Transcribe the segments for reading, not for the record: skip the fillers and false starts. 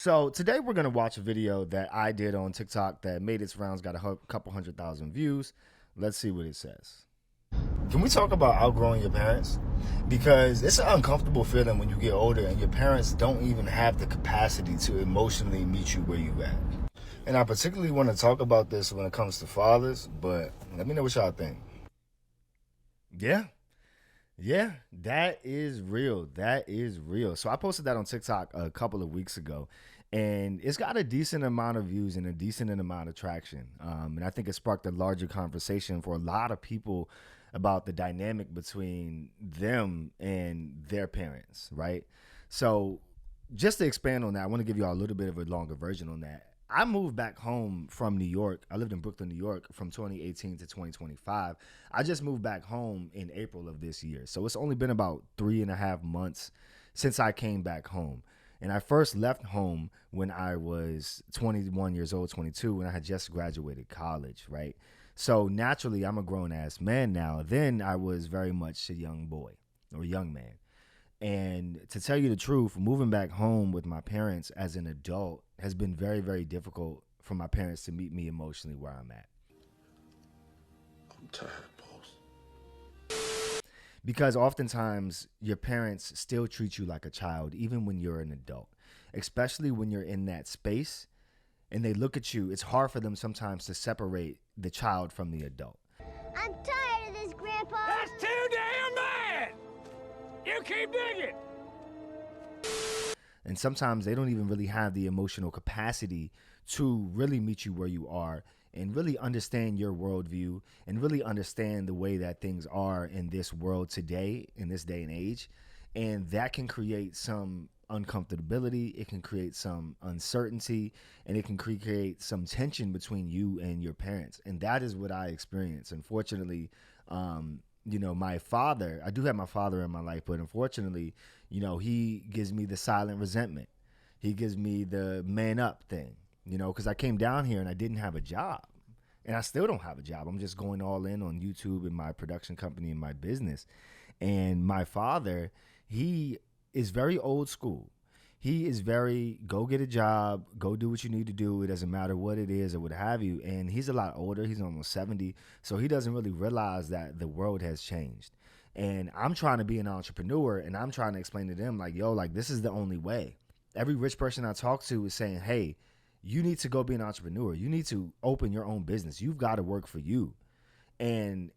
So today we're gonna watch a video that I did on TikTok that made its rounds, got a couple 100,000 views. Let's see what it says. Can we talk about outgrowing your parents? Because it's an uncomfortable feeling when you get older and your parents don't even have the capacity to emotionally meet you where you at. And I particularly want to talk about this when it comes to fathers, but let me know what y'all think. Yeah, yeah, that is real. That is real. So I posted that on TikTok a couple of weeks ago, and it's got a decent amount of views and a decent amount of traction. And I think it sparked a larger conversation for a lot of people about the dynamic between them and their parents, right? So just to expand on that, I want to give you all a little bit of a longer version on that. I moved back home from New York. I lived in Brooklyn, New York from 2018 to 2025. I just moved back home in April of this year. So it's only been about 3.5 months since I came back home. And I first left home when I was 21 years old, 22, when I had just graduated college, right? So naturally, I'm a grown ass man now. Then I was very much a young boy or young man. And to tell you the truth, moving back home with my parents as an adult has been very, very difficult for my parents to meet me emotionally where I'm at. I'm tired, boss. Because oftentimes your parents still treat you like a child, even when you're an adult, especially when you're in that space and they look at you. It's hard for them sometimes to separate the child from the adult. I'm tired of this, Grandpa. That's too damn bad! You keep digging! And sometimes they don't even really have the emotional capacity to really meet you where you are and really understand your worldview and really understand the way that things are in this world today, in this day and age. And that can create some uncomfortability, it can create some uncertainty, and it can create some tension between you and your parents. And that is what I experienced. Unfortunately, my father, I do have my father in my life, but unfortunately, he gives me the silent resentment. He gives me the man up thing, because I came down here and I didn't have a job. And I still don't have a job. I'm just going all in on YouTube and my production company and my business. And my father, he is very old school. He is very go get a job, go do what you need to do. It doesn't matter what it is or what have you. And he's a lot older. He's almost 70. So he doesn't really realize that the world has changed. And I'm trying to be an entrepreneur and I'm trying to explain to them like, yo, like this is the only way. Every rich person I talk to is saying, hey, you need to go be an entrepreneur. You need to open your own business. You've got to work for you. And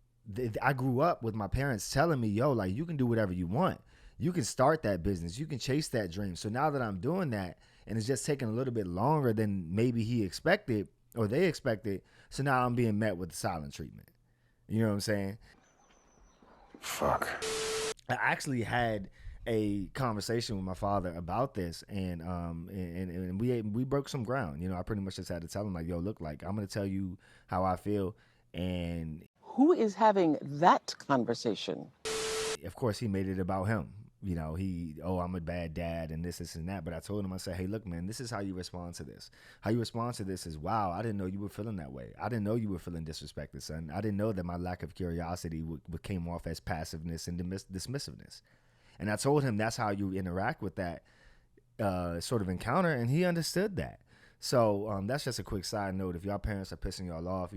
I grew up with my parents telling me, yo, like you can do whatever you want. You can start that business. You can chase that dream. So now that I'm doing that and it's just taking a little bit longer than maybe he expected or they expected. So now I'm being met with the silent treatment. You know what I'm saying? Fuck. I actually had a conversation with my father about this and we broke some ground. I pretty much just had to tell him like, yo, look, like I'm going to tell you how I feel. And who is having that conversation? Of course, he made it about him. I'm a bad dad and this and that. But I told him, I said, hey, look, man, this is how you respond to this. How you respond to this is, wow, I didn't know you were feeling that way. I didn't know you were feeling disrespected, son. I didn't know that my lack of curiosity would came off as passiveness and dismissiveness. And I told him that's how you interact with that sort of encounter. And he understood that. So that's just a quick side note. If y'all parents are pissing y'all off,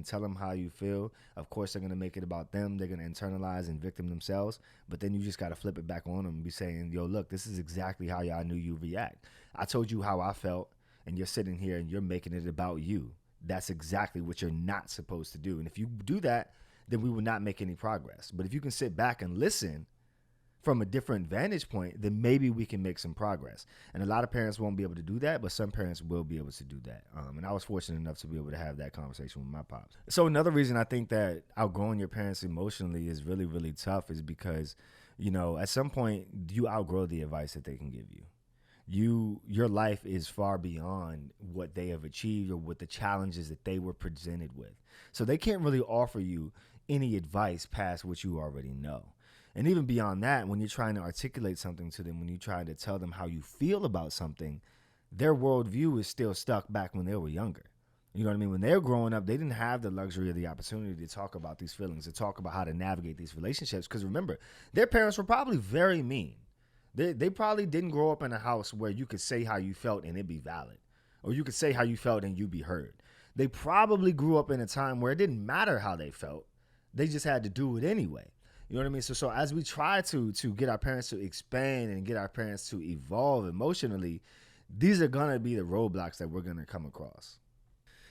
tell them how you feel. Of course, they're going to make it about them. They're going to internalize and victim themselves. But then you just got to flip it back on them and be saying, yo, look, this is exactly how y'all knew you react. I told you how I felt, and you're sitting here and you're making it about you. That's exactly what you're not supposed to do. And if you do that, then we will not make any progress. But if you can sit back and listen from a different vantage point, then maybe we can make some progress. And a lot of parents won't be able to do that, but some parents will be able to do that. And I was fortunate enough to be able to have that conversation with my pops. So another reason I think that outgrowing your parents emotionally is really, really tough is because, at some point you outgrow the advice that they can give you. Your life is far beyond what they have achieved or what the challenges that they were presented with. So they can't really offer you any advice past what you already know. And even beyond that, when you're trying to articulate something to them, when you try to tell them how you feel about something, their worldview is still stuck back when they were younger. You know what I mean? When they were growing up, they didn't have the luxury or the opportunity to talk about these feelings, to talk about how to navigate these relationships. Because remember, their parents were probably very mean. They probably didn't grow up in a house where you could say how you felt and it be valid, or you could say how you felt and you be heard. They probably grew up in a time where it didn't matter how they felt. They just had to do it anyway. You know what I mean? So as we try to get our parents to expand and get our parents to evolve emotionally, these are gonna be the roadblocks that we're gonna come across.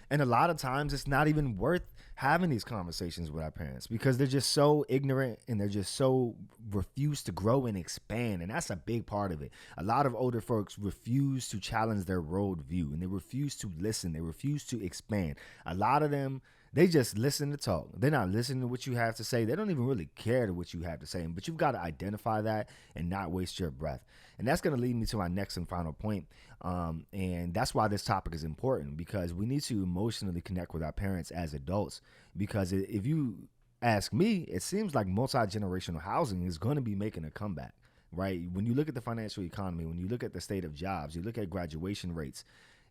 And a lot of times it's not even worth having these conversations with our parents because they're just so ignorant and they're just so refuse to grow and expand. And that's a big part of it. A lot of older folks refuse to challenge their worldview and they refuse to listen. They refuse to expand. A lot of them, they just listen to talk. They're not listening to what you have to say. They don't even really care to what you have to say. But you've got to identify that and not waste your breath. And that's going to lead me to my next and final point. And that's why this topic is important, because we need to emotionally connect with our parents as adults. Because if you ask me, it seems like multi-generational housing is going to be making a comeback, right? When you look at the financial economy, when you look at the state of jobs, you look at graduation rates,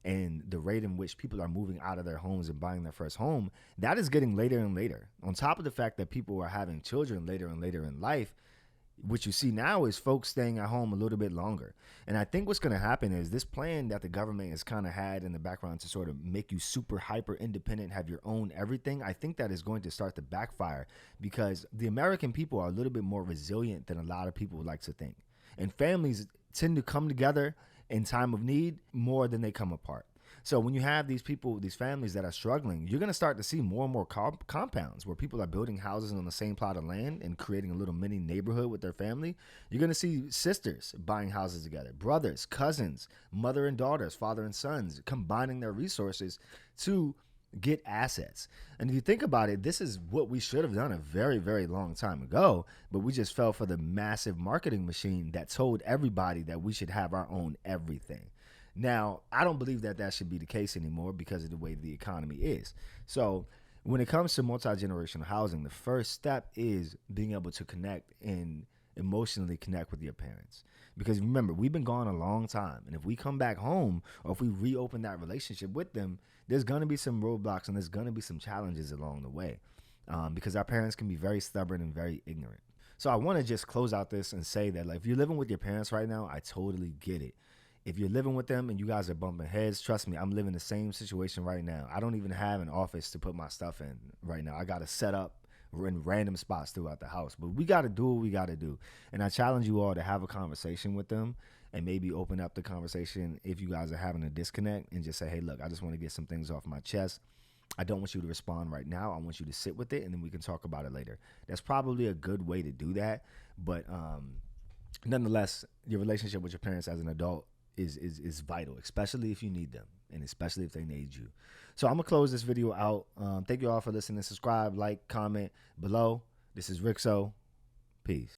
and the rate in which people are moving out of their homes and buying their first home, that is getting later and later. On top of the fact that people are having children later and later in life, what you see now is folks staying at home a little bit longer. And I think what's going to happen is this plan that the government has kind of had in the background to sort of make you super hyper independent, have your own everything. I think that is going to start to backfire because the American people are a little bit more resilient than a lot of people would like to think. And families tend to come together in time of need more than they come apart. So when you have these people, these families that are struggling, you're going to start to see more and more compounds where people are building houses on the same plot of land and creating a little mini neighborhood with their family. You're going to see sisters buying houses together, brothers, cousins, mother and daughters, father and sons, combining their resources to get assets. And if you think about it, this is what we should have done a very, very long time ago, but we just fell for the massive marketing machine that told everybody that we should have our own everything. Now, I don't believe that that should be the case anymore because of the way the economy is. So when it comes to multi-generational housing, the first step is being able to connect and emotionally connect with your parents. Because remember, we've been gone a long time. And if we come back home or if we reopen that relationship with them, there's going to be some roadblocks and there's going to be some challenges along the way because our parents can be very stubborn and very ignorant. So I want to just close out this and say that, like, if you're living with your parents right now, I totally get it. If you're living with them and you guys are bumping heads, trust me, I'm living the same situation right now. I don't even have an office to put my stuff in right now. I got to set up in random spots throughout the house. But we got to do what we got to do. And I challenge you all to have a conversation with them and maybe open up the conversation if you guys are having a disconnect and just say, hey, look, I just want to get some things off my chest. I don't want you to respond right now. I want you to sit with it and then we can talk about it later. That's probably a good way to do that. But nonetheless, your relationship with your parents as an adult is vital, especially if you need them and especially if they need you. So I'm gonna close this video out. Thank you all for listening. Subscribe, like, comment below. This is Rixo. Peace.